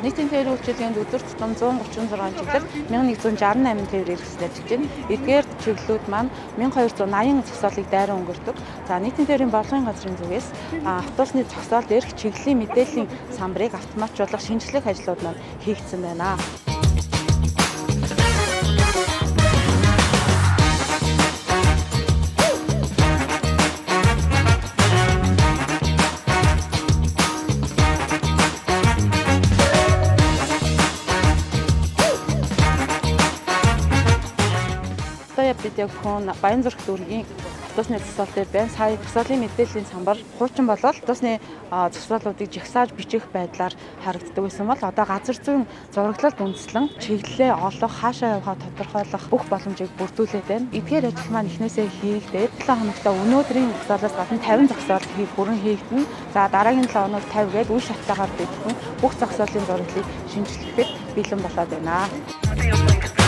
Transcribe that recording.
Нийтийн тээврийн үйлчилгээнд өдөр тутам 136 чиглэл 1168 тээврээр ажиллаж байна. Эдгээр чиглэлүүд маань 1280 зогсоолыг дайран өнгөрдөг. За нийтийн тээврийн борлогын газрын зүгээс автобусны зогсоолд эрх чиглэлийн мэдээллийн самбарыг автоматжуулах шинжлэх ажлууд маань хийгдсэн байна. Бид яг хүн Баянзүрх дүүргийн автобусны зогсоол дээр байна. Сая зогсоолын мэдээллийн самбар хуучин болол автобусны зогсоолуудыг жигсааж бичих байдлаар харагддаг байсан бол одоо газар зүйн зураглалд үндэслэн чиглэлээ олох, хаашаа явахаа тодорхойлох бүх боломжийг бүрдүүлээд байна. Эдгээр ажил маань эхнээсээ хийгдээд 7 хоногт өнөөдрийн зогсоолоос гадна 50 зогсоол бүрэн хийгдэнэ. За дараагийн 7 хоногт 50 гээд үе шаттайгаар дэвтэн бүх зогсоолын зураглалыг шинжлэхэд бэлэн болоод байна.